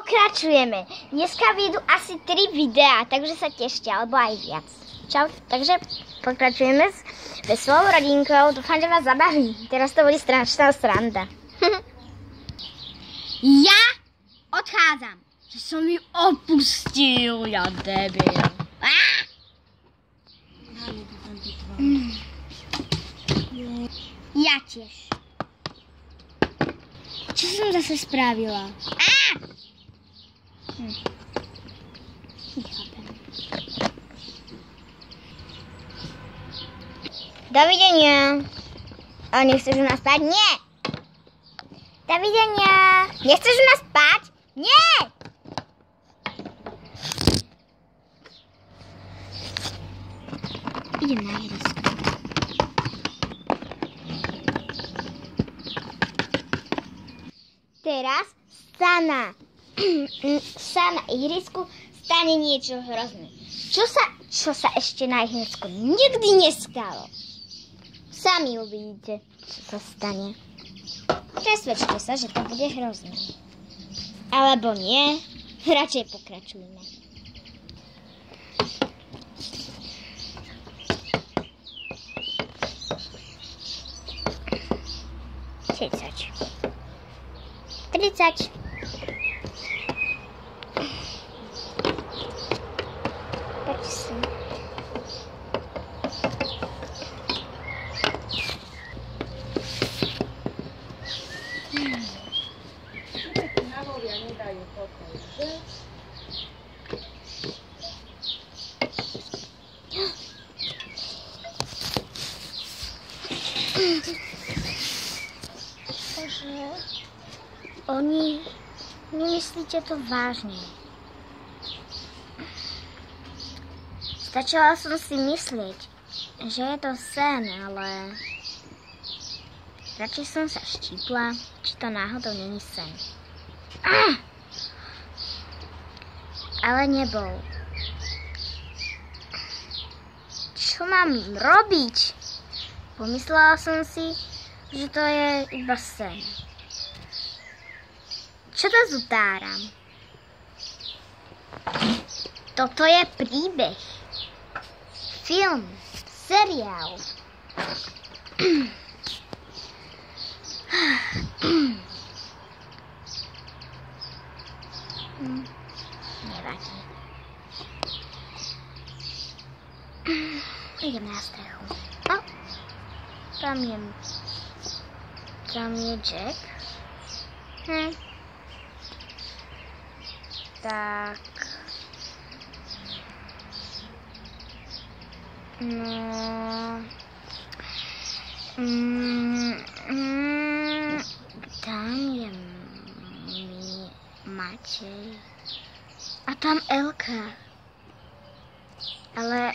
pokračujeme. Dneska vyjdu asi 3 videá, takže sa tešte, alebo aj viac. Čau, takže pokračujeme s veselou rodinkou. Dúfam, že vás zabaví. Teraz to bude strašná sranda. Ja odchádzam. Že som ju opustil, ja debil. Ja tiež. Čo som zase spravila? Nechápem. Dovidenia. A nechceš u nás spať? Nie! Dovidenia. Nechceš u nás spať? Nie! Idem na ihrisko. Teraz sa na ihrisku stane niečo hrozné. Čo sa ešte na ihrisku nikdy nestalo. Sami uvidíte, čo sa stane. Presvedčte sa, že to bude hrozné. Alebo nie, radšej pokračujme. Třicať. Poď sem. Oni nemyslíte to vážne. Stačila som si myslieť, že je to sen, ale radšej som sa štípla, či to náhodou není sen. Ale nebol. Čo mám robiť? Pomyslela som si, že to je iba sen. Čo to zutáram? Toto je príbeh. Film, seriál. Nevadí. Idem na strechu. No, tam je Jack. Tak. No. Tam je Matej. A tam Elka. Ale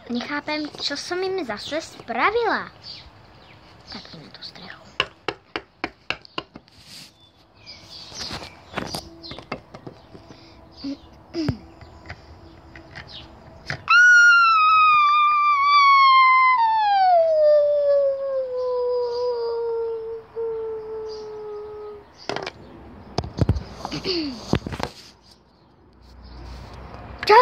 nechápem, čo som im zase spravila. Tak idem na tú strechu. Čo?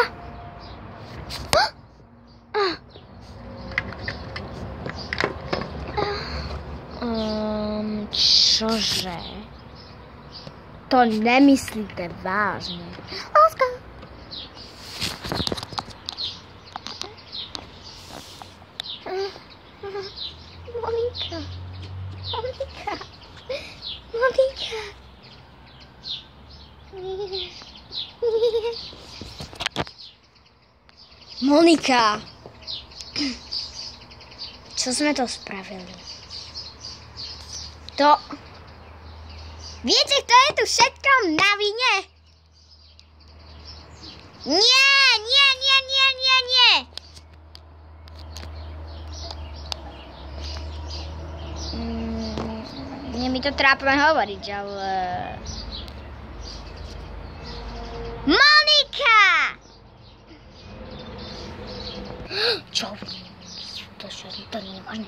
Čože? To nemyslíte vážne. Láska. Monika. Monika. Čo sme to spravili? Viete, kto je tu všetko na vine? Nie. Nie mi to trápne hovoriť, ale... Monika! Čo? To nie je možné.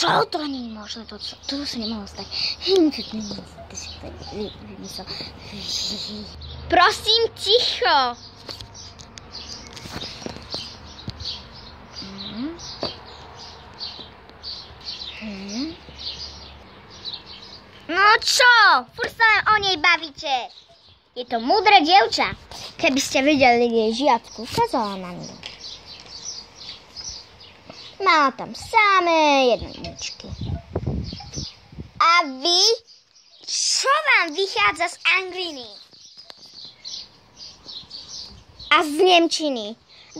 Čo? To nie je možné. To sa nemohlo stať. Ty si to vymyslel. Prosím, ticho. No čo? Furt sa len o nej bavíte. Je to múdre dievča. Keby ste videli jej žiadku, ukázala na ňu. Mala tam samé jedničky. A vy? Čo vám vychádza z angliny? A z nemčiny? 2,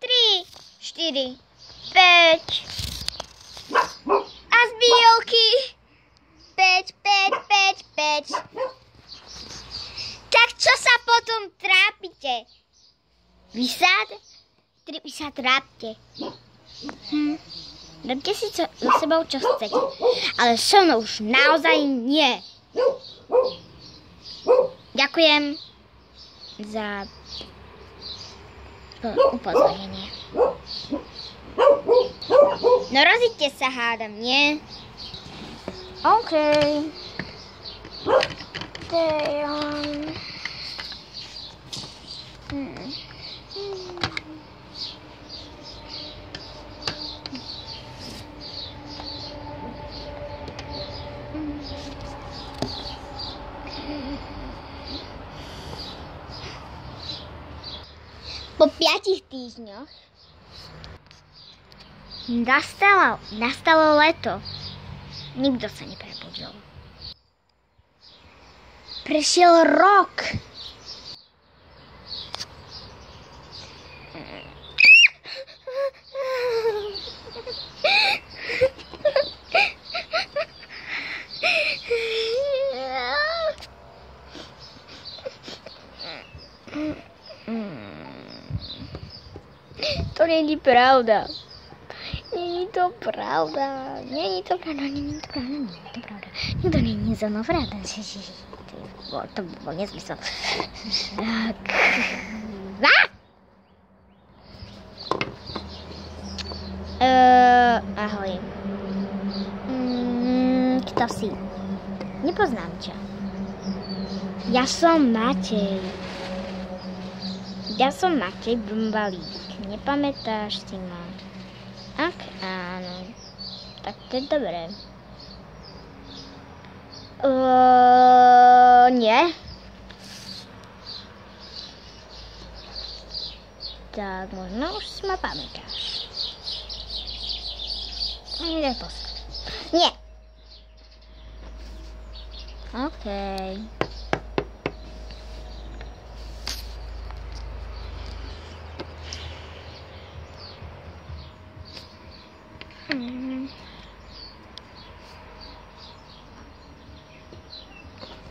3, 4, 5. A z biolky? 5, 5, 5, 5. Tak čo sa potom trápite? Vy sa trápte. Robte si so sebou, čo chcete. Ale so mnou už naozaj nie. Ďakujem za upozornenie. No rozíďte sa, hádam, nie? OK. Po 5 týždňoch nastalo leto. Nikto sa neprebudil. Prešiel rok. To není pravda. Není to pravda. To není za mnou pravda. To by bol nezmysel. Ahoj. Kto si? Nepoznám ťa. Ja som Matej Bumbalík. Nepamätáš si ma? Ak áno, tak to je dobré. Nie. Tak možno už si ma pamätáš. Nie. Okej.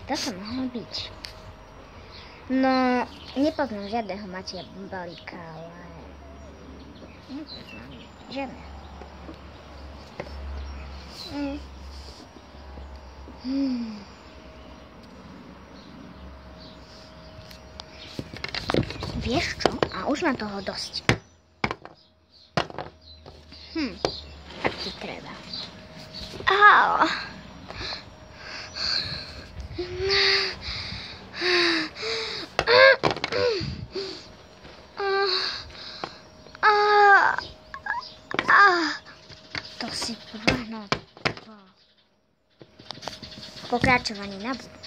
To sa mohlo byť. No, nepoznám žiadneho Mateja Bumbalíka, ale... Nepoznám žiadneho. Vieš čo? A už mám toho dosť. Tak ti treba. To si pokračovanie na budúce.